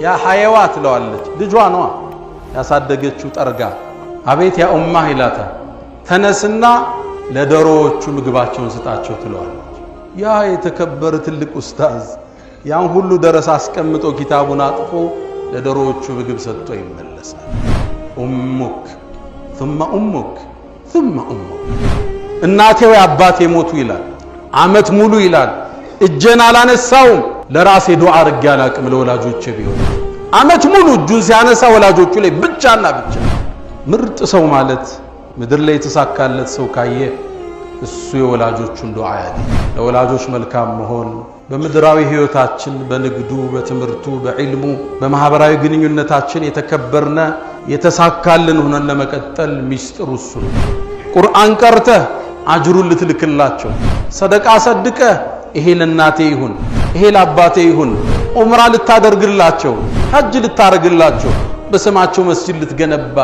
يا حيوات لوالج دجوانوا يا صدقتشو طرغا አቤት ያ ኡማ ይላታ ተነስና ለደሮቹ ምግባቸውን ስጣቸው ትለዋለች ያ የተከበረ ትልቅ ኡስታዝ ያን ሁሉ ደረስ አስቀምጦ ኪታቡን አጥፎ ለደሮቹ ምግብ ሰጥቶ ይመለሳል ኡሙክ ثم ኡሙክ ثم ኡሙክ እናቴ ወይ አባቴ ሞቱ ይላል አመት ሙሉ ይላል እጄን አላነሳውም ለራሴ ዱዓ አርግ ያላቅም ለወላጆቼ ቢሆን አመት ሙሉ እጁን ሲያነሳ ወላጆቹ ላይ ብቻና ብቻ ምርጥ ሰው ማለት ምድር ላይ የተሳካለት ሰው ካየ እሱ የወላጆቹን ዱዓ ያለ ለወላጆች መልካም መሆን በምድራዊ ህይወታችን በንግዱ በትምርቱ በዕልሙ በማህበራዊ ግንኙነታችን የተከበርነ የተሳካልን ሆነን ለመቀጠል ሚስጥሩ እሱ ነው ቁርአን ቀርተ አጅሩን ልትልክላቸው ሰደቃ ሰድቀ ይሄ ለናቴ ይሁን ይሄ ለአባቴ ይሁን ዑምራ ልታደርግላቸው ሐጅ ልታረግላቸው በስማቸው መስጂድ ልትገነባ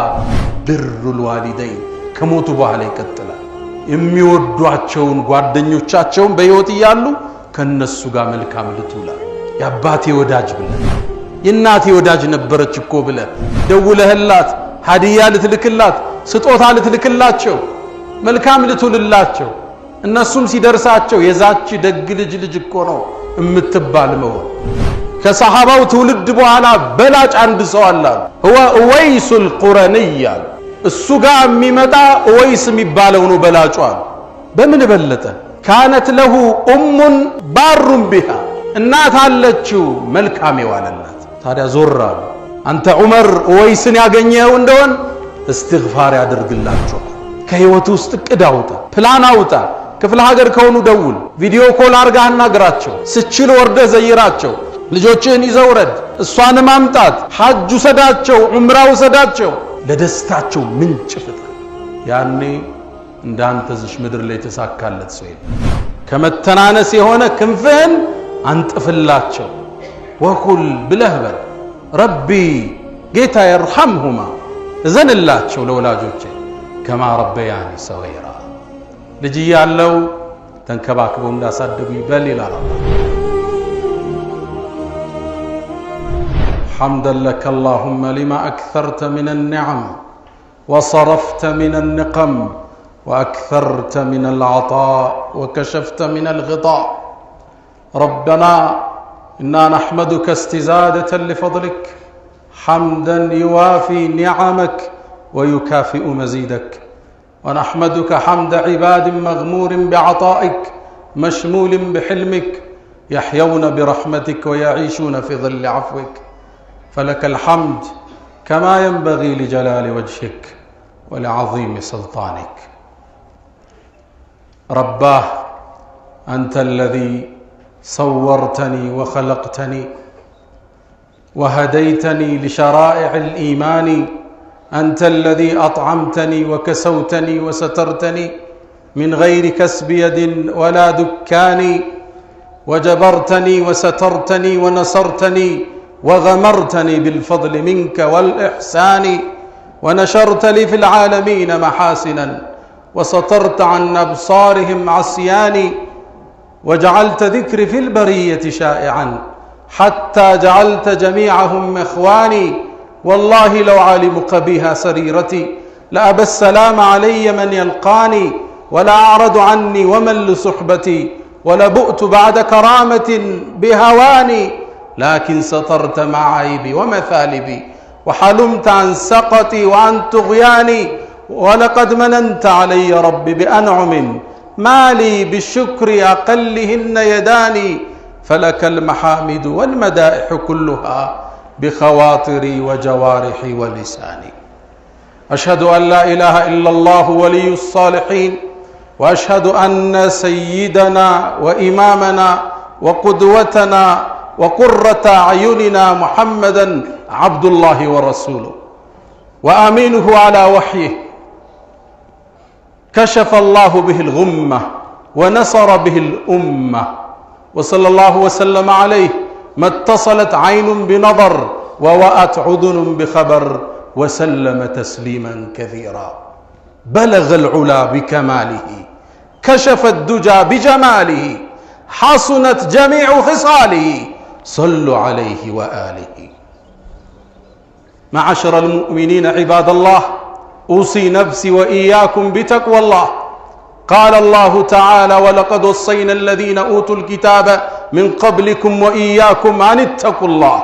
ብሩል ዋሊደይን ከሞቱ በኋላ ይቀጥላል የሚወዷቸውን ጓደኞቻቸውን በህይወት ይያሉ ከነሱ ጋር መልካም ልትውላ ያባቴ ወዳጅ ብለ የናቴ ወዳጅ ነበረች እኮ ብለ ደውለህላት ሀዲያ ልትልክላት ስጦታ ልትልክላቸው መልካም ልትውልላቸው እነሱም ሲደርሳቸው የዛች ደግ ልጅ እኮ ነው እምትባል መሆን ከሰሃባው ትውልድ በኋላ በላጭ አንድ ሰው አለ هو اويس القرني እሱ ጋር የሚመጣ ኦይስ የሚባለው ነው በላጯል በምን በለጠ كانت له ام بار بها እናት አለችው መልካም የዋለላት ታዲያ ዞራል አንተ ዑመር ኦይስን ያገኘው እንደሆን استغفار ያደርግላችሁ ከህይወት ውስጥ ቅዳውታ ፕላን አውጣ ክፍለ ሀገር ከሆኑ ደውል ቪዲዮ ኮል አርጋህ አናግራቸው ስችል ወርደ ዘይራቸው ልጆችን ይዘውረድ እሷን ማምጣት ሐጅ ሰዳቸው ዑምራው ሰዳቸው ለደስታቸው ምንጭ ፍጥር ያኔ እንዳንተ ዝሽ ምድር ላይ ተሳካለት ሰው ከመተናነስ የሆነ ክንፍን አንጥፍላቸው ወኩል ብለህበል ረቢ ጌታ ይርሐምሁማ እዘንላቸው ለወላጆቼ ከማ ረበያኒ ሰገይራ ልጅ ያለው ተንከባክበው እንዳሳደጉ ይበል ይላል حمدا لك اللهم لما أكثرت من النعم وصرفت من النقم وأكثرت من العطاء وكشفت من الغطاء ربنا إنا نحمدك استزادة لفضلك حمدا يوافي نعمك ويكافئ مزيدك ونحمدك حمد عباد مغمور بعطائك مشمول بحلمك يحيون برحمتك ويعيشون في ظل عفوك فلك الحمد كما ينبغي لجلال وجهك ولعظيم سلطانك رباه أنت الذي صورتني وخلقتني وهديتني لشرائع الإيمان أنت الذي أطعمتني وكسوتني وسترتني من غير كسب يد ولا دكان وجبرتني وسترتني ونصرتني وغمرتني بالفضل منك والإحسان ونشرت لي في العالمين محاسنا وسترت عن أبصارهم عصياني وجعلت ذكري في البرية شائعا حتى جعلت جميعهم إخواني والله لو علم قبيها سريرتي لأبى السلام علي من يلقاني ولا أعرض عني ومن لصحبتي ولبؤت بعد كرامة بهواني لكن سترت معايبي ومثالبي وحلمت عن سقطي وعن طغياني ولقد مننت علي ربي بأنعم ما لي بالشكر أقلهن يداني فلك المحامد والمدائح كلها بخواطري وجوارحي ولساني أشهد أن لا إله إلا الله ولي الصالحين وأشهد أن سيدنا وإمامنا وقدوتنا وقرة أعيننا محمدا عبد الله ورسوله وأمينه على وحيه كشف الله به الغمة ونصر به الأمة وصلى الله وسلم عليه ما اتصلت عين بنظر ووأت عذن بخبر وسلم تسليما كثيرا بلغ العلا بكماله كشف الدجى بجماله حصنت جميع خصاله صلوا عليه وآله معاشر المؤمنين عباد الله، أوصي نفسي وإياكم بتقوى الله. قال الله تعالى: ولقد وصينا الذين أوتوا الكتاب من قبلكم وإياكم أن اتقوا الله.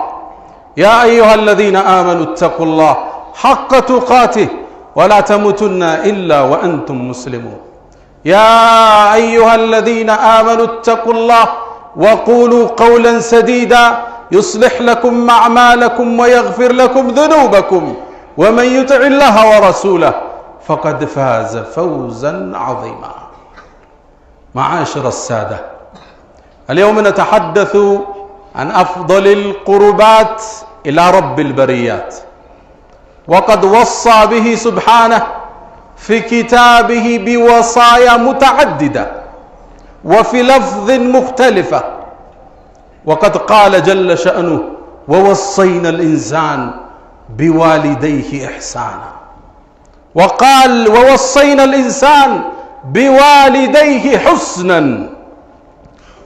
يا أيها الذين آمنوا اتقوا الله حق تقاته ولا تموتن إلا وأنتم مسلمون. يا أيها الذين آمنوا اتقوا الله وقولوا قولا سديدا يصلح لكم أعمالكم ويغفر لكم ذنوبكم ومن يطع الله ورسوله فقد فاز فوزا عظيما. معاشر السادة، اليوم نتحدث عن أفضل القربات إلى رب البريات، وقد وصى به سبحانه في كتابه بوصايا متعددة وفي لفظ مختلفة. وقد قال جل شأنه: ووصينا الإنسان بوالديه إحسانا. وقال: ووصينا الإنسان بوالديه حسنا.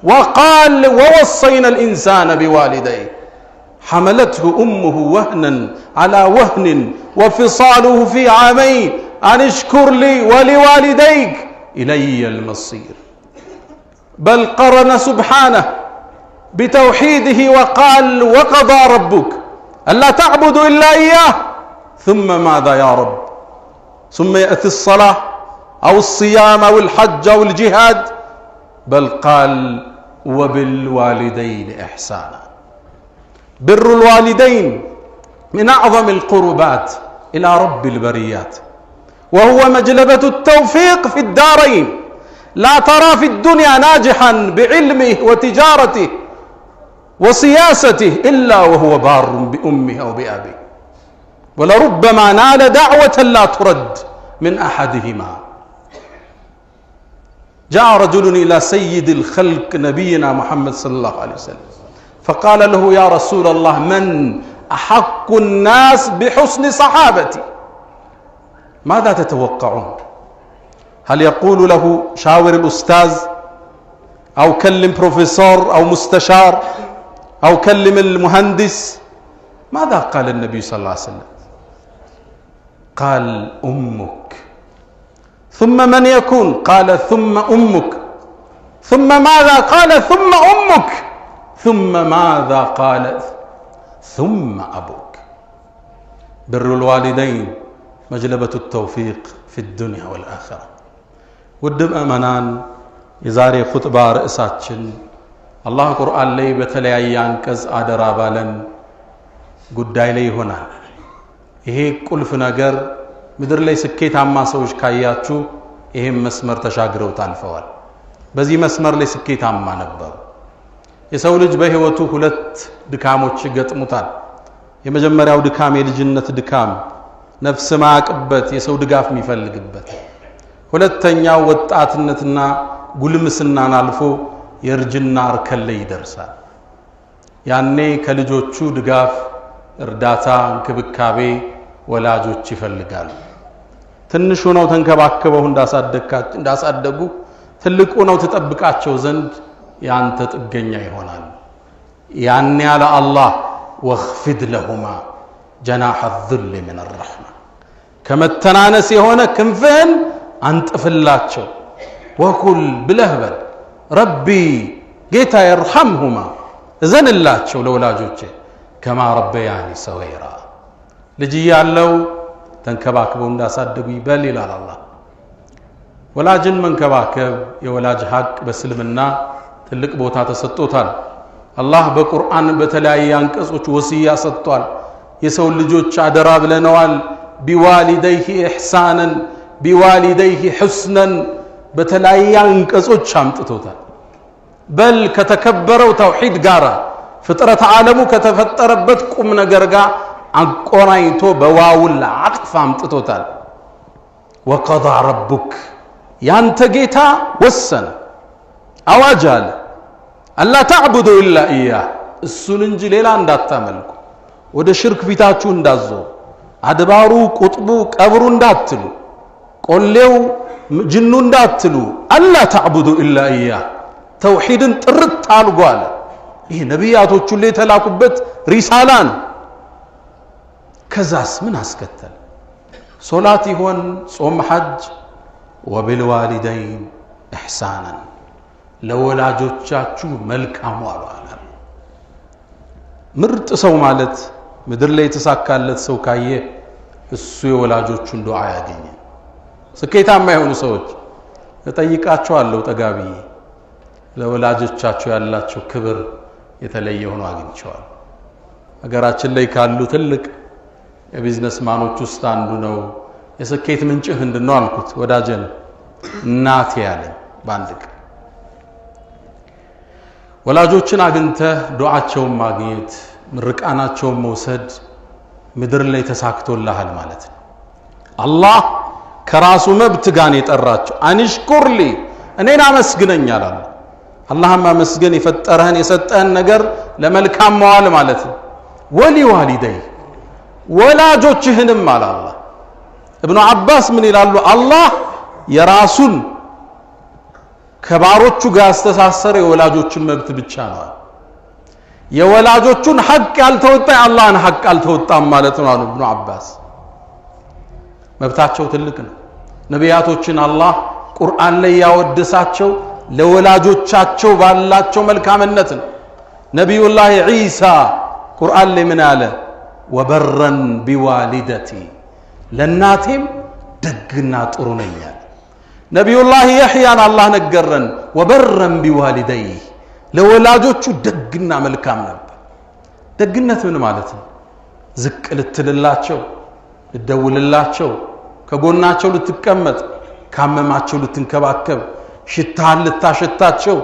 وقال: ووصينا الإنسان بوالديه حملته أمه وهنا على وهن وفصاله في عامين أن اشكر لي ولوالديك إلي المصير. بل قرن سبحانه بتوحيده وقال: وقضى ربك ألا تعبدوا إلا إياه. ثم ماذا يا رب؟ ثم يأتي الصلاة أو الصيام أو الحج أو الجهاد. بل قال: وبالوالدين إحسانا. بر الوالدين من أعظم القربات إلى رب البريات، وهو مجلبة التوفيق في الدارين. لا ترى في الدنيا ناجحا بعلمه وتجارته وسياسته إلا وهو بار بأمه أو بأبيه، ولربما نال دعوة لا ترد من أحدهما. جاء رجل إلى سيد الخلق نبينا محمد صلى الله عليه وسلم فقال له: يا رسول الله، من أحق الناس بحسن صحابتي؟ ماذا تتوقعون؟ هل يقول له شاور الأستاذ، أو كلم بروفيسور أو مستشار، أو كلم المهندس؟ ماذا قال النبي صلى الله عليه وسلم؟ قال: أمك. ثم من يكون؟ قال: ثم أمك. ثم ماذا؟ قال: ثم أمك. ثم ماذا؟ قال: ثم أبوك. بر الوالدين مجلبة التوفيق في الدنيا والآخرة. ودب أمنان يزاري خطبة رئيساتشن الله قرآن لي بتليان كز آدرابالا قداي لي هنا إيه كل فناجر مدر لي سكيت عما سوش كاياتشو إيه مسمر تشاقرو تالفوال بزي مسمر لي سكيت عما نبر يسولج به وتو هلت دكامو تشقت مطال يمجمر ياو دكام يلجنة دكام نفس ما أكبت يسو دقاف ميفل قبت ሁለተኛው ወጣትነትና ጉልምስናን አልፎ የርጅና እርከን ላይ ይደርሳል። ያኔ ከልጆቹ ድጋፍ፣ እርዳታ፣ እንክብካቤ ወላጆች ይፈልጋሉ። ትንሹ ነው ተንከባከበው እንዳሳደጉ ትልቁ ነው ተጠብቃቸው ዘንድ ያንተ ጥገኛ ይሆናል። ያኔ ያለ አላህ ወኽፊድ ለሁማ ጀናሐ الذل من الرحمة ከመተናነስ የሆነ ክንፍህን አንጥፍላቸው። ወኩል ብለህበል ረቢ ጌታ ይርሐምሁማ እዘንላቸው ለወላጆቼ ከማ ረበያኒ ሰገይራ ልጅ ያለው ተንከባክበው እንዳሳደጉ ይበል ይላል አላህ። ወላጅን መንከባከብ የወላጅ ሐቅ በእስልምና ትልቅ ቦታ ተሰጥቶታል። አላህ በቁርአን በተለያየ አንቀጾች ወሲያ ሰጥቷል። የሰው ልጆች አደራ ብለነዋል። ቢዋሊደይሂ ኢሕሳነን ቢዋሊደይሂ ሑስነን በተለያየ አንቀጾች አምጥቶታል። በል ከተከበረው ተውሂድ ጋር ፍጥረት ዓለሙ ከተፈጠረበት ቁም ነገር ጋር አቆራኝቶ በዋውል አጥፍ አምጥቶታል። ወቀضى ረቡክ ያንተ ጌታ ወሰነ አዋጅ አለ አላ ተዕቡዱ ኢላ ኢያህ እሱን እንጂ ሌላ እንዳታመልኩ፣ ወደ ሽርክ ፊታችሁ እንዳትዞሩ፣ አድባሩ ቁጥቡ ቀብሩ እንዳትሉ፣ ቆሌው ጅኑ እንዳትሉ፣ አላ ተዕቡዱ ኢላ ኢያህ ተውሂድን ጥርት አልጓለ። ይሄ ነቢያቶቹ ላይ የተላኩበት ሪሳላ ነው። ከዛስ ምን አስከተለ? ሶላት ይሆን ጾም ሐጅ? ወቢልዋሊደይን ኢሕሳናን ለወላጆቻችሁ መልካም ዋሉ አለ። ምርጥ ሰው ማለት ምድር ላይ የተሳካለት ሰው ካየ እሱ የወላጆቹን ዱዓ ያገኘ። ስኬታማ የሆኑ ሰዎች እጠይቃቸዋለሁ ጠጋብዬ ለወላጆቻቸው ያላቸው ክብር የተለየ ሆኖ አግኝቸዋል። ሀገራችን ላይ ካሉ ትልቅ የቢዝነስ ማኖች ውስጥ አንዱ ነው። የስኬት ምንጭህ ምንድነው አልኩት። ወዳጀን እናቴ ያለኝ በአንድ ቀን ወላጆችን አግኝተህ ዱዓቸውን ማግኘት ምርቃናቸውን መውሰድ ምድር ላይ ተሳክቶልሃል ማለት ነው። አላህ ከራሱ መብት ጋር የጠራቸው አንሽኩርሊ እኔን አመስግነኝ አላለ። አላህን ማመስገን የፈጠረህን የሰጠህን ነገር ለመልካም መዋል ማለት ነው። ወሊዋሊደይ ወላጆችህንም አለ አላህ። ኢብኑ አባስ ምን ይላሉ? አላህ የራሱን ከባሮቹ ጋር ያስተሳሰረ የወላጆችን መብት ብቻ ነው። የወላጆቹን ሐቅ ያልተወጣ የአላህን ሐቅ አልተወጣም ማለት ነው አሉ ኢብኑ አባስ። መብታቸው ትልቅ ነው። ነቢያቶችን አላህ ቁርአን ላይ ያወደሳቸው ለወላጆቻቸው ባላቸው መልካምነት ነው። ነቢዩላህ ዒሳ ቁርአን ላይ ምን አለ? ወበረን ቢዋሊደቲ ለናቴም ደግና ጥሩ ነኝ አለ። ነቢዩላህ የሕያን አላህ ነገረን ወበረን ቢዋሊደይ ለወላጆቹ ደግና መልካም ነበር። ደግነት ምን ማለት ነው? ዝቅ ልትልላቸው፣ ልደውልላቸው፣ ከጎናቸው ልትቀመጥ፣ ካመማቸው ልትንከባከብ፣ ሽታህን ልታሸታቸው፣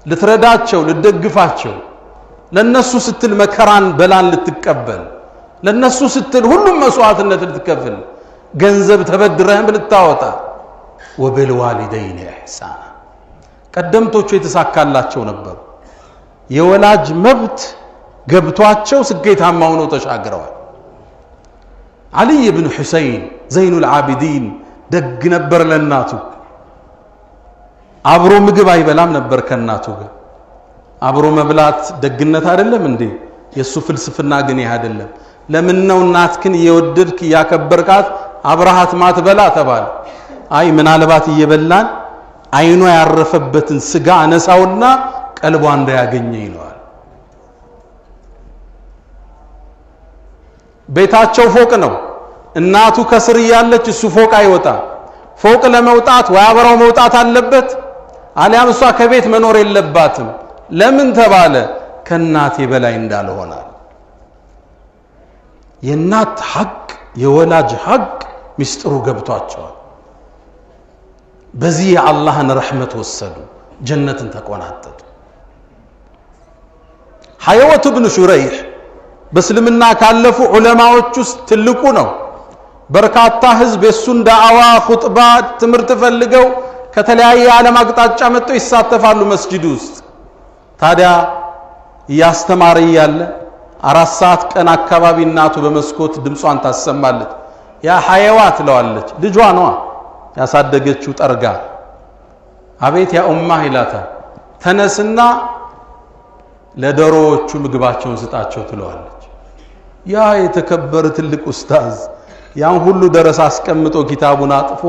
ልትረዳቸው፣ ልትደግፋቸው፣ ለነሱ ስትል መከራን በላን ልትቀበል፣ ለነሱ ስትል ሁሉም መስዋዕትነት ልትከፍል፣ ገንዘብ ተበድረህም ልታወጣ። ወቢልዋሊደይን ኢሕሳና ቀደምቶቹ የተሳካላቸው ነበሩ። የወላጅ መብት ገብቷቸው ስኬታማ ሆነው ተሻግረዋል። አልይ ብን ሁሰይን ዘይኑል ዓቢዲን ደግ ነበር ለእናቱ። አብሮ ምግብ አይበላም ነበር ከእናቱ ጋር። አብሮ መብላት ደግነት አይደለም እንዴ? የሱ ፍልስፍና ግን ይህ አይደለም። ለምን ነው እናትክን እየወደድክ እያከበርካት አብረሃት ማትበላ ተባለ። አይ ምናልባት እየበላን አይኗ ያረፈበትን ስጋ አነሳውና ቀልቧ እንዳያገኘ ይለዋል። ቤታቸው ፎቅ ነው። እናቱ ከስር እያለች እሱ ፎቅ አይወጣ። ፎቅ ለመውጣት ወይ አብረው መውጣት አለበት አሊያም እሷ ከቤት መኖር የለባትም። ለምን ተባለ? ከእናቴ በላይ እንዳልሆናል። የእናት ሐቅ የወላጅ ሐቅ ሚስጥሩ ገብቷቸዋል። በዚህ የአላህን ረሕመት ወሰዱ፣ ጀነትን ተቆናጠጡ። ሐየወት ብን ሹረይሕ በእስልምና ካለፉ ዑለማዎች ውስጥ ትልቁ ነው። በርካታ ህዝብ የሱን ዳዕዋ ኹጥባ ትምህርት ፈልገው ከተለያየ ዓለም አቅጣጫ መጥተው ይሳተፋሉ መስጂድ ውስጥ። ታዲያ እያስተማረ እያለ 4 ሰዓት ቀን አካባቢ እናቱ በመስኮት ድምጿን ታሰማለች። ያ ሐየዋ ትለዋለች። ልጇ ነዋ ያሳደገችው ጠርጋ። አቤት ያ ኡማህ ይላታል። ተነስና ለዶሮዎቹ ምግባቸውን ስጣቸው ትለዋለች። ያ የተከበረ ትልቅ ኡስታዝ ያን ሁሉ ደረስ አስቀምጦ ኪታቡን አጥፎ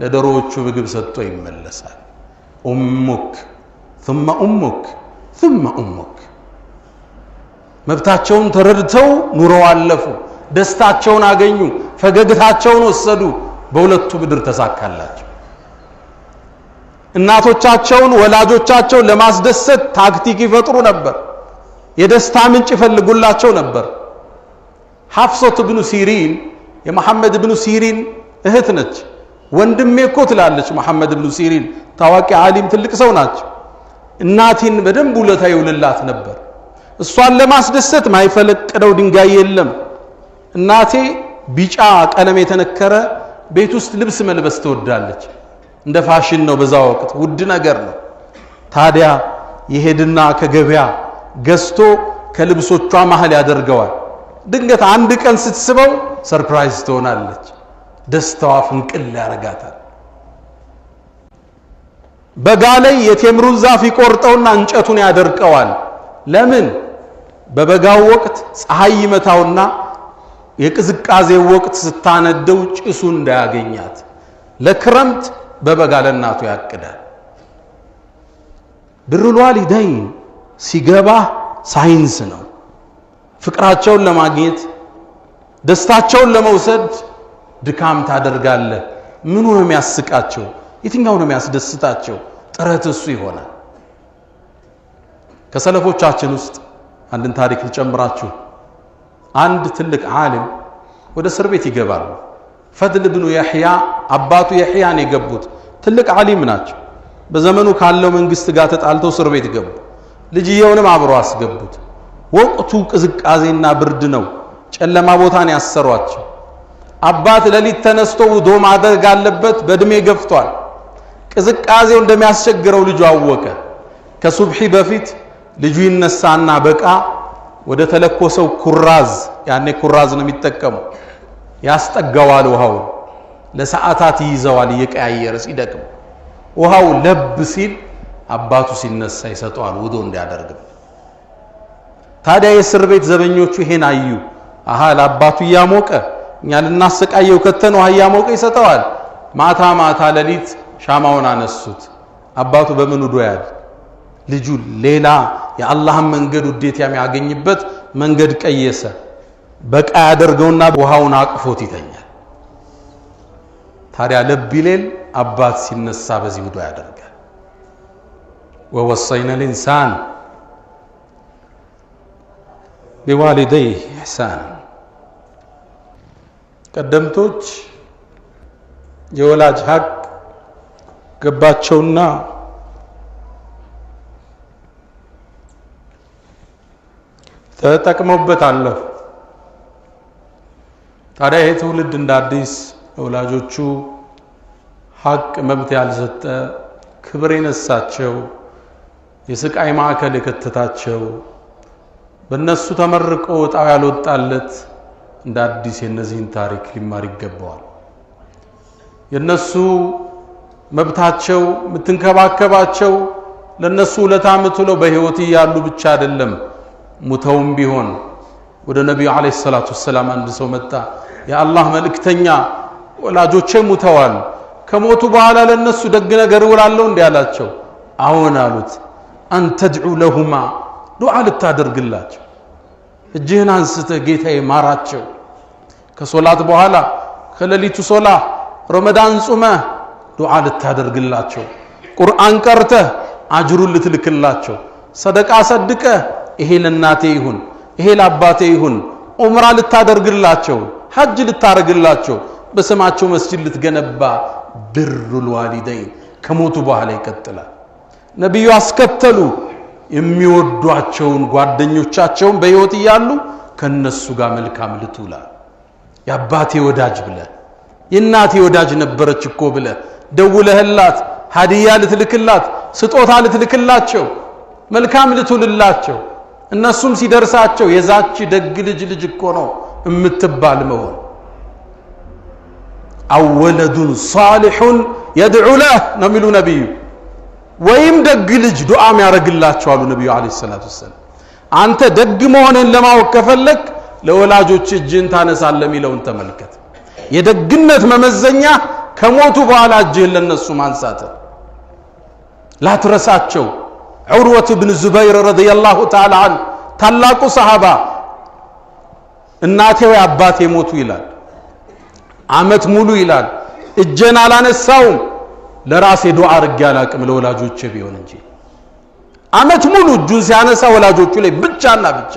ለዶሮዎቹ ምግብ ሰጥቶ ይመለሳል። ኡሙክ ثم ኡሙክ ثم ኡሙክ። መብታቸውን ተረድተው ኑረው አለፉ። ደስታቸውን አገኙ፣ ፈገግታቸውን ወሰዱ። በሁለቱ ምድር ተሳካላቸው። እናቶቻቸውን ወላጆቻቸውን ለማስደሰት ታክቲክ ይፈጥሩ ነበር። የደስታ ምንጭ ይፈልጉላቸው ነበር። ሐፍሰት ብኑ ሲሪን የመሐመድ ብኑ ሲሪን እህት ነች። ወንድሜ እኮ ትላለች መሐመድ ብኑ ሲሪን ታዋቂ ዓሊም ትልቅ ሰው ናቸው። እናቴን በደንብ ውለታ ይውልላት ነበር። እሷን ለማስደሰት ማይፈለቅደው ድንጋይ የለም። እናቴ ቢጫ ቀለም የተነከረ ቤት ውስጥ ልብስ መልበስ ትወዳለች። እንደ ፋሽን ነው፣ በዛ ወቅት ውድ ነገር ነው። ታዲያ ይሄድና ከገበያ ገዝቶ ከልብሶቿ መሃል ያደርገዋል። ድንገት አንድ ቀን ስትስበው ሰርፕራይዝ ትሆናለች። ደስታዋ ፍንቅል ያረጋታል። በጋ ላይ የቴምሩን ዛፍ ይቆርጠውና እንጨቱን ያደርቀዋል። ለምን? በበጋው ወቅት ፀሐይ ይመታውና የቅዝቃዜ ወቅት ስታነደው ጭሱ እንዳያገኛት ለክረምት በበጋ ለእናቱ ያቅዳል። ብሩል ዋሊደይን ሲገባ ሳይንስ ነው። ፍቅራቸውን ለማግኘት ደስታቸውን ለመውሰድ ድካም ታደርጋለህ። ምኑ ነው የሚያስቃቸው? የትኛው ነው የሚያስደስታቸው? ጥረት እሱ ይሆናል። ከሰለፎቻችን ውስጥ አንድን ታሪክ ልጨምራችሁ። አንድ ትልቅ ዓሊም ወደ እስር ቤት ይገባሉ። ፈድል ብኑ የሕያ አባቱ የሕያን የገቡት ትልቅ ዓሊም ናቸው። በዘመኑ ካለው መንግስት ጋር ተጣልተው እስር ቤት ገቡ። ልጅየውንም አብሮ አስገቡት። ወቅቱ ቅዝቃዜና ብርድ ነው። ጨለማ ቦታን ያሰሯቸው። አባት ሌሊት ተነስቶ ውዶ ማድረግ አለበት። በእድሜ ገፍቷል። ቅዝቃዜው እንደሚያስቸግረው ልጁ አወቀ። ከሱብሒ በፊት ልጁ ይነሳና በቃ ወደ ተለኮሰው ኩራዝ፣ ያኔ ኩራዝ ነው የሚጠቀሙ፣ ያስጠጋዋል። ውሃው ለሰዓታት ይይዘዋል እየቀያየረ ሲደክም። ውሃው ለብ ሲል አባቱ ሲነሳ ይሰጠዋል ውዶ እንዲያደርግ። ታዲያ የእስር ቤት ዘበኞቹ ይሄን አዩ። አሃ ለአባቱ እያሞቀ እኛ ልናሰቃየው ከተን ውሃ እያሞቀ ይሰጠዋል። ማታ ማታ ሌሊት ሻማውን አነሱት። አባቱ በምን ውዶ ያል? ልጁ ሌላ የአላህን መንገድ ውዴታ የሚያገኝበት መንገድ ቀየሰ። በቃ ያደርገውና ውሃውን አቅፎት ይተኛል። ታዲያ ለብ ይሌል አባት ሲነሳ በዚህ ውዶ ያደርጋል። ወወሰይና الانسان بوالديه احسانا ቀደምቶች የወላጅ ሐቅ ገባቸውና ተጠቅመውበት አለፉ። ታዲያ ይሄ ትውልድ እንደ አዲስ ወላጆቹ ሐቅ መብት ያልሰጠ ክብር የነሳቸው የስቃይ ማዕከል የከተታቸው በእነሱ ተመርቆ ዕጣው ያልወጣለት እንደ አዲስ የነዚህን ታሪክ ሊማር ይገባዋል። የነሱ መብታቸው የምትንከባከባቸው ለነሱ ውለታ የምትውለው በህይወት እያሉ ብቻ አይደለም፣ ሙተውም ቢሆን። ወደ ነቢዩ ዓለይሂ ሰላቱ ወሰላም አንድ ሰው መጣ። የአላህ መልእክተኛ ወላጆቼ ሙተዋል፣ ከሞቱ በኋላ ለነሱ ደግ ነገር እውላለሁ እንዲህ አላቸው። አዎን አሉት። አንተድዑ ለሁማ ዱዓ ልታደርግላቸው፣ እጅህን አንስተህ ጌታዬ ማራቸው። ከሶላት በኋላ ከሌሊቱ ሶላ ረመዳን ጾመህ ዱዓ ልታደርግላቸው፣ ቁርአን ቀርተህ አጅሩን ልትልክላቸው፣ ሰደቃ ሰድቀህ ይሄ ለናቴ ይሁን ይሄ ለአባቴ ይሁን፣ ዑምራ ልታደርግላቸው፣ ሐጅ ልታረግላቸው፣ በስማቸው መስጂድ ልትገነባ። ብሩል ዋሊደይን ከሞቱ በኋላ ይቀጥላል። ነብዩ አስከተሉ የሚወዷቸውን ጓደኞቻቸውን በህይወት እያሉ ከነሱ ጋር መልካም ልትውላ። የአባቴ ወዳጅ ብለ የእናቴ ወዳጅ ነበረች እኮ ብለ ደውለህላት ሀዲያ ልትልክላት ስጦታ ልትልክላቸው መልካም ልትውልላቸው። እነሱም ሲደርሳቸው የዛች ደግ ልጅ እኮ ነው እምትባል መሆን። አወለዱን ሷሊሑን የድዑ ለህ ነው የሚሉ ነቢዩ። ወይም ደግ ልጅ ዱዓም ያደርግላቸው አሉ ነቢዩ ዓለይሂ ሰላቱ ወሰላም። አንተ ደግ መሆንን ለማወቅ ከፈለክ ለወላጆች እጅን ታነሳለህ የሚለውን ተመልከት። የደግነት መመዘኛ ከሞቱ በኋላ እጅህን ለነሱ ማንሳት፣ ላትረሳቸው። ዑርወት ብን ዙበይር ረዲየላሁ ተዓላ ዐንሁ ታላቁ ሰሃባ እናቴ ወይ አባቴ ሞቱ ይላል። ዓመት ሙሉ ይላል እጄን አላነሳውም፣ ለራሴ ዱዓ አድርጌ አላቅም ለወላጆቼ ቢሆን እንጂ። ዓመት ሙሉ እጁን ሲያነሳ ወላጆቹ ላይ ብቻና ብቻ።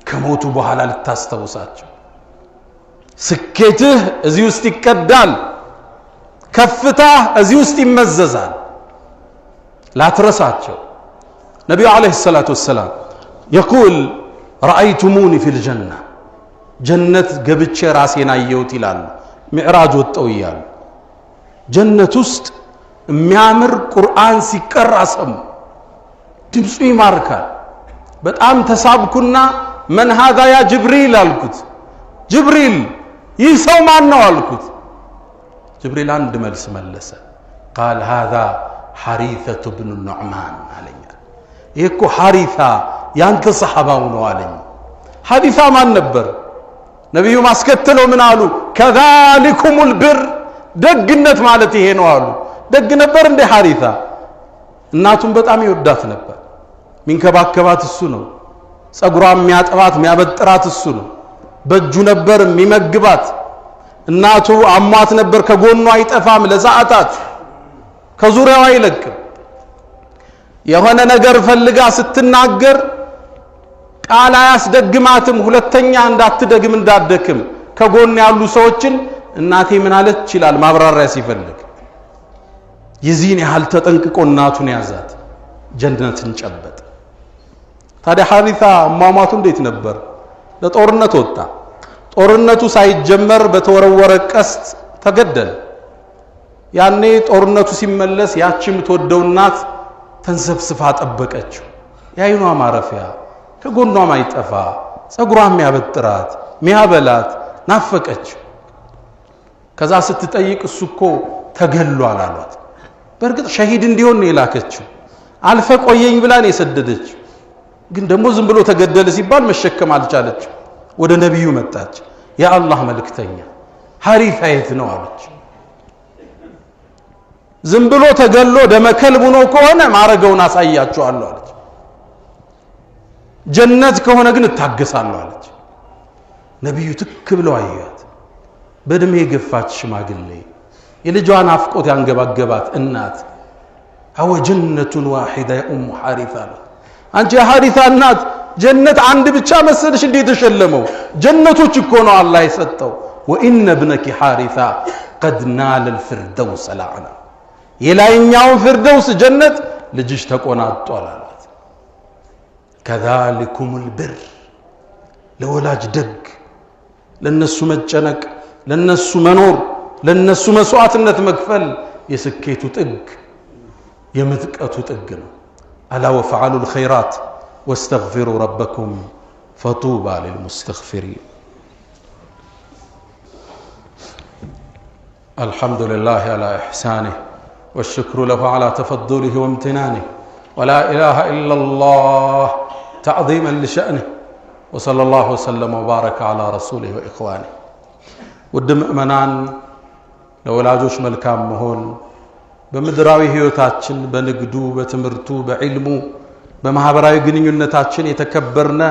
ከሞቱ በኋላ ልታስተውሳቸው። ስኬትህ እዚህ ውስጥ ይቀዳል፣ ከፍታህ እዚህ ውስጥ ይመዘዛል። ላትረሳቸው። ነቢዩ ዓለይሂ ሰላቱ ወሰላም የቁል ረአይቱሙኒ ፊል ጀና፣ ጀነት ገብቼ ራሴን አየሁት ይላሉ። ሚዕራጅ ወጣው እያሉ ጀነት ውስጥ የሚያምር ቁርአን ሲቀራ ሰሙ። ድምፁ ይማርካል። በጣም ተሳብኩና መን ሃዛ ያ ጅብሪል አልኩት። ጅብሪል ይህ ሰው ማን ነው አልኩት። ጅብሪል አንድ መልስ መለሰ። ቃል ሃዛ ሐሪተቱ ብኑ ኑዕማን አለኝ። ይህ እኮ ሐሪታ ያንተ ሰሐባው ነው አለኝ። ሐሪታ ማን ነበር? ነብዩ ማስከተለው ምን አሉ? ከዛሊኩሙል ብር ደግነት ማለት ይሄ ነው አሉ። ደግ ነበር እንደ ሐሪታ። እናቱን በጣም ይወዳት ነበር። ሚንከባከባት እሱ ነው። ጸጉሯን የሚያጠባት የሚያበጥራት እሱ ነው። በእጁ ነበር የሚመግባት። እናቱ አሟት ነበር፣ ከጎኗ አይጠፋም ለሰዓታት፣ ከዙሪያው አይለቅም። የሆነ ነገር ፈልጋ ስትናገር ቃል አያስደግማትም። ሁለተኛ እንዳትደግም እንዳትደክም ከጎን ያሉ ሰዎችን እናቴ ምን አለች ይችላል ማብራሪያ ሲፈልግ። የዚህን ያህል ተጠንቅቆ እናቱን ያዛት፣ ጀነትን ጨበጠ። ታዲያ ሐሪታ አሟሟቱ እንዴት ነበር? ለጦርነት ወጣ። ጦርነቱ ሳይጀመር በተወረወረ ቀስት ተገደለ። ያኔ ጦርነቱ ሲመለስ ያቺ የምትወደው እናት ተንሰፍስፋ ጠበቀችው። የዓይኗ ማረፊያ ከጎኗ ማይጠፋ ጸጉሯ የሚያበጥራት የሚያበላት ናፈቀችው። ከዛ ስትጠይቅ እሱ እኮ ተገሏል አሏት። በእርግጥ ሸሂድ እንዲሆን ነው የላከችው። አልፈ ቆየኝ ብላ ነው የሰደደችው። ግን ደግሞ ዝም ብሎ ተገደለ ሲባል መሸከም አልቻለችም። ወደ ነብዩ መጣች። ያ አላህ መልእክተኛ ሐሪታ የት ነው አለች። ዝም ብሎ ተገሎ ደመከልብ ነው ከሆነ ማረገውን አሳያችኋለሁ አለች። ጀነት ከሆነ ግን እታገሳለሁ አለች። ነብዩ ትክ ብለው አያት። በእድሜ የገፋች ሽማግሌ የልጇን አፍቆት ያንገባገባት እናት አወ ጀነቱን ዋሂዳ ኡሙ ሐሪታ አለች። አንቺ የሐሪታ እናት ጀነት አንድ ብቻ መሰለሽ እንዴ ተሸለመው? ጀነቶች እኮ ነው አላህ የሰጠው። ወኢነ ብነኪ ሐሪታ ቀድ ናለ الفردوس الأعلى የላይኛውን ፍርደውስ ጀነት ልጅሽ ተቆናጧል አላት። ከዛሊኩሙል ብር ለወላጅ ደግ፣ ለነሱ መጨነቅ፣ ለነሱ መኖር፣ ለነሱ መስዋዕትነት መክፈል የስኬቱ ጥግ የምጥቀቱ ጥግ ነው። አላ ወፈዓሉ الخيرات واستغفروا ربكم فطوبى للمستغفرين. الحمد لله على إحسانه والشكر له على تفضله وامتنانه ولا إله إلا الله تعظيما لشأنه وصلى الله وسلم وبارك على رسوله وإخوانه. ودم أمنان لولاجوش ملكام مهون بمدراوي هيوتاتشن بنقدو بتمرتو بعلمو በማህበራዊ ግንኙነታችን የተከበርና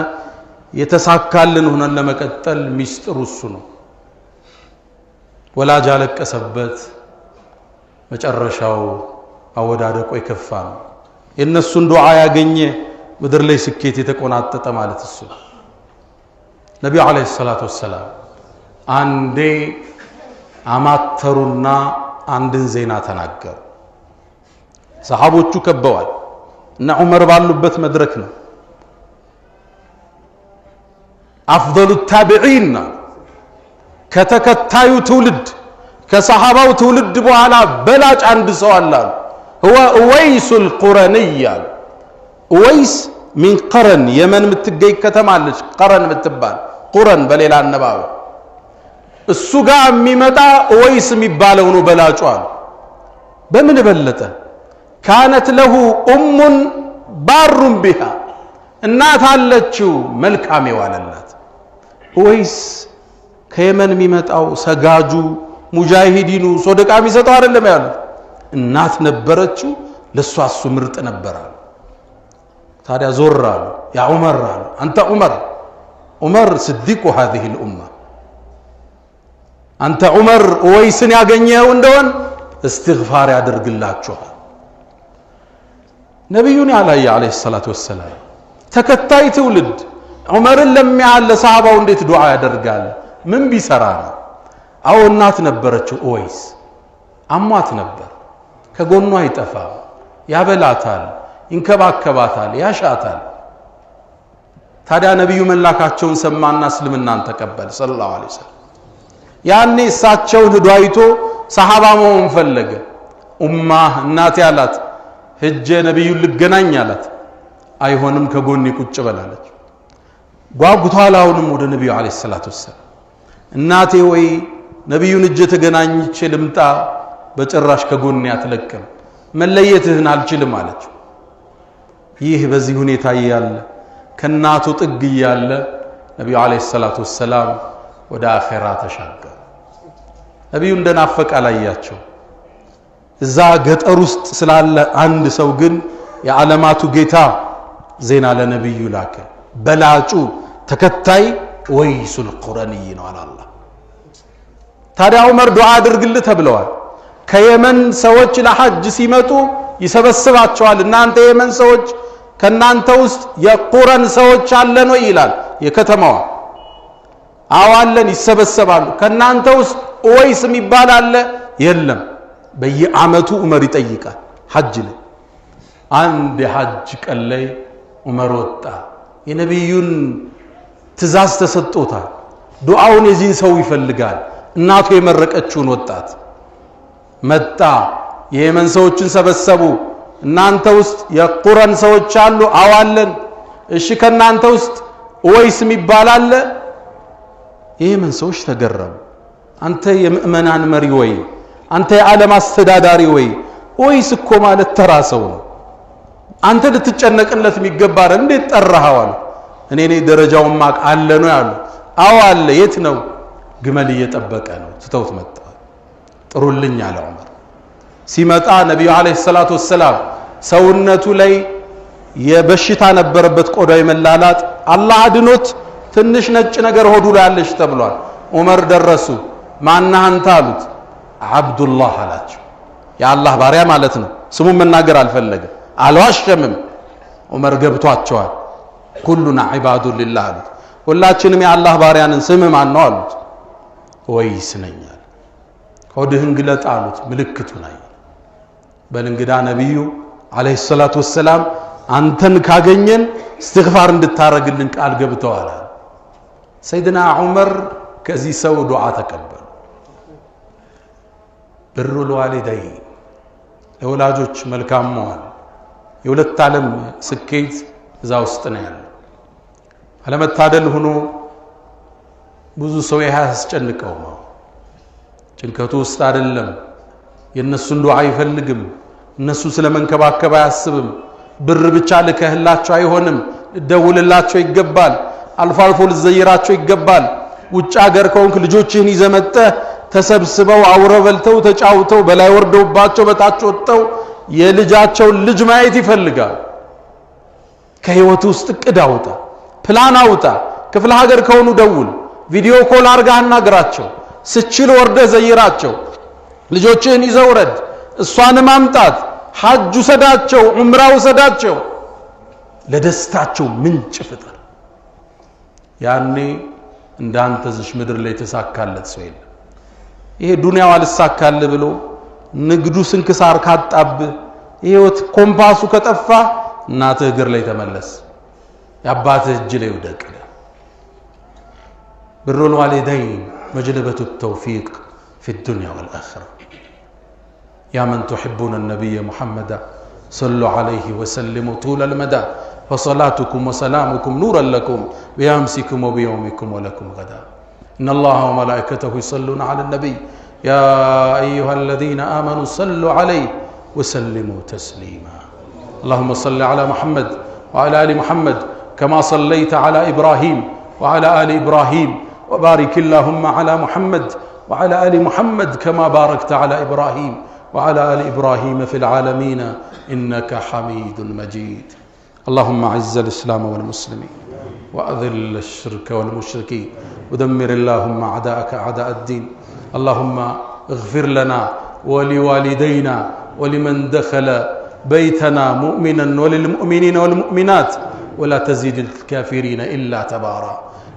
የተሳካልን ሆነን ለመቀጠል ሚስጥሩ እሱ ነው። ወላጅ አለቀሰበት፣ መጨረሻው አወዳደቆ የከፋ ነው። የነሱን ዱዓ ያገኘ ምድር ላይ ስኬት የተቆናጠጠ ማለት እሱ ነው። ነብዩ አለይሂ ሰላቱ ወሰላም አንዴ አማተሩና አንድን ዜና ተናገሩ። ሰሃቦቹ ከበዋል እና ዑመር ባሉበት መድረክ ነው። አፍضل التابعين ከተከታዩ ትውልድ ከሰሃባው ትውልድ በኋላ በላጭ አንድ ሰው አለ። هو اويس القرني اويس من قرن የመን የምትገኝ ከተማ አለች ቀረን የምትባል ቁረን በሌላ አነባበ እሱ ጋር የሚመጣ اويس የሚባለው ነው በላጩ አለ። በምን በለጠ? كانت له ام بار بها እናት አለችው መልካም የዋለላት። ወይስ ከየመን የሚመጣው ሰጋጁ ሙጃሂዲኑ ሶደቃ የሚሰጠው አይደለም ያሉት፣ እናት ነበረችው ለሷ እሱ ምርጥ ነበር። ታዲያ ዞር አሉ። ያ ዑመር አሉ፣ አንተ ዑመር صديق هذه الامه አንተ ዑመር ወይስን ያገኘው እንደሆን استغفار ያደርግላችኋል። ነብዩን ያላየ አለይሂ ሰላቱ ወሰላም ተከታይ ትውልድ ዑመርን ለሚያል ለሰሃባው እንዴት ዱዓ ያደርጋል? ምን ቢሰራ ነው? አው እናት ነበረችው ወይስ አሟት ነበር፣ ከጎኗ አይጠፋም፣ ያበላታል፣ ይንከባከባታል፣ ያሻታል። ታዲያ ነብዩ መላካቸውን ሰማና እስልምናን ተቀበለ ሰለላሁ ዐለይሂ ወሰለም። ያኔ እሳቸውን ሄዶ አይቶ ሰሃባ መሆን ፈለገ። እናቴ አላት ሄጄ ነብዩን ልገናኝ አላት። አይሆንም ከጎኔ ቁጭ በላለች። ጓጉቷል አሁንም ወደ ነብዩ አለይሂ ሰላቱ ወሰለም። እናቴ ወይ ነብዩን እጄ ተገናኝቼ ልምጣ፣ በጭራሽ ከጎኔ አትለቅም፣ መለየትህን አልችልም አለች። ይህ በዚህ ሁኔታ ያለ ከናቱ ጥግ ያለ ነብዩ አለይሂ ሰላቱ ወሰለም ወደ አኺራ ተሻገሩ። ነብዩ እንደናፈቀ አላያቸው። እዛ ገጠር ውስጥ ስላለ አንድ ሰው ግን የዓለማቱ ጌታ ዜና ለነብዩ ላከ። በላጩ ተከታይ ወይሱል ቁረኒ ነው አላህ። ታዲያ ዑመር ዱዓ አድርግልህ ተብለዋል። ከየመን ሰዎች ለሐጅ ሲመጡ ይሰበስባቸዋል። እናንተ የየመን ሰዎች ከናንተ ውስጥ የቁረን ሰዎች አለ ነው ይላል የከተማዋ። አዋለን ይሰበሰባሉ። ከናንተ ውስጥ ወይስ የሚባል አለ? የለም። በየዓመቱ ዑመር ይጠይቃል ሐጅ ላይ። አንድ የሐጅ ቀን ላይ ዑመር ወጣ። የነብዩን ትእዛዝ ተሰጥቶታል። ዱዓውን የዚህን ሰው ይፈልጋል። እናቱ የመረቀችውን ወጣት መጣ። የየመን ሰዎችን ሰበሰቡ። እናንተ ውስጥ የቁረን ሰዎች አሉ? አዋለን። እሺ ከናንተ ውስጥ ወይስ የሚባል አለ? የየመን ሰዎች ተገረሙ። አንተ የምእመናን መሪ ወይ? አንተ የዓለም አስተዳዳሪ ወይ? ወይስ እኮ ማለት ተራ ሰው ነው። አንተ ልትጨነቅለት የሚገባ አይደል? እንዴት ጠራኸው? እኔ ደረጃውን ማቅ አለ ነው ያሉ። አዎ አለ። የት ነው? ግመል እየጠበቀ ነው። ትተውት መጣ። ጥሩልኝ አለ ዑመር። ሲመጣ ነብዩ አለይሂ ሰላቱ ወሰላም ሰውነቱ ላይ የበሽታ ነበረበት፣ ቆዳው የመላላጥ አላህ አድኖት ትንሽ ነጭ ነገር ሆዱ ላይ አለሽ ተብሏል። ዑመር ደረሱ። ማነህ አንተ አሉት። አብዱላህ አላቸው። የአላህ ባሪያ ማለት ነው። ስሙን መናገር አልፈለገም፣ አልዋሸምም። ዑመር ገብቷቸዋል። ኩሉና ዒባዱ ሊላህ አሉት። ሁላችንም የአላህ ባሪያንን። ስምህ ማን ነው አሉት። ወይስ ነኝ አለ። ሆድህን ግለጥ አሉት። ምልክቱን አየ። በል እንግዳ ነብዩ አለይሂ ሰላቱ ወሰላም አንተን ካገኘን እስትግፋር እንድታረግልን ቃል ገብተዋል። ሰይድና ዑመር ከዚህ ሰው ዱዓ ተቀበሉ። ብሩል ዋሊደይን ለወላጆች መልካም መዋል የሁለት ዓለም ስኬት እዛ ውስጥ ነው ያለው። አለመታደል ሆኖ ብዙ ሰው ያስጨንቀው ነው። ጭንቀቱ ውስጥ አይደለም። የነሱን ዱዓ አይፈልግም። እነሱ ስለመንከባከብ አያስብም። ብር ብቻ ልከህላቸው አይሆንም። ደውልላቸው ይገባል። አልፎ አልፎ ልዘይራቸው ይገባል። ውጭ ሀገር ከሆንክ ልጆችህን ይዘመጠህ ተሰብስበው አውረው በልተው ተጫውተው በላይ ወርደውባቸው በታች ወጥተው የልጃቸውን ልጅ ማየት ይፈልጋል። ከህይወት ውስጥ እቅድ አውጣ፣ ፕላን አውጣ። ክፍለ ሀገር ከሆኑ ደውል፣ ቪዲዮ ኮል አርጋህ አናግራቸው። ስችል ወርደህ ዘይራቸው። ልጆችህን ይዘውረድ፣ እሷን ማምጣት፣ ሐጅ ውሰዳቸው፣ ዑምራ ውሰዳቸው። ለደስታቸው ምንጭ ፍጠር። ያኔ እንዳንተ ዝሽ ምድር ላይ ተሳካለት ሰው የለም። ይሄ ዱንያው አልሳካል ብሎ ንግዱ ስንክሳር ካጣብ ህይወት ኮምፓሱ ከጠፋ እናትህ እግር ላይ ተመለስ፣ የአባትህ እጅ ላይ ውደቅ። ብሩል ዋሊደይን مجلبة التوفيق في الدنيا والآخرة. يا من تحبون النبي محمد صلوا عليه وسلموا طول المدى، فصلاتكم وسلامكم نورا لكم بأمسكم وبيومكم ولكم غدا. إن الله وملائكته يصلون على النبي يا أيها الذين آمنوا صلوا عليه وسلموا تسليما. اللهم صل على محمد وعلى آل محمد كما صليت على إبراهيم وعلى آل إبراهيم، وبارك اللهم على محمد وعلى آل محمد كما باركت على إبراهيم وعلى آل إبراهيم في العالمين إنك حميد مجيد. اللهم أعز الإسلام والمسلمين وأذل الشرك والمشركين ودمر اللهم أعداءك أعداء الدين. اللهم اغفر لنا ولوالدينا ولمن دخل بيتنا مؤمنا وللمؤمنين والمؤمنات ولا تزيد الكافرين إلا تبارا.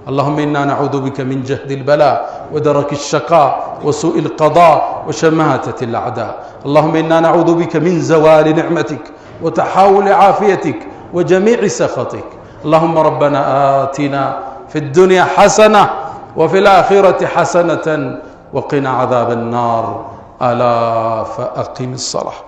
اللهم إنا نعوذ بك من جهد البلاء ودرك الشقاء وسوء القضاء وشماتة الأعداء. اللهم إنا نعوذ بك من زوال نعمتك وتحاول عافيتك وجميع سخطك. اللهم ربنا آتنا في الدنيا حسنة وفي الآخرة حسنة وقنا عذاب النار. ألا فأقم الصلاة.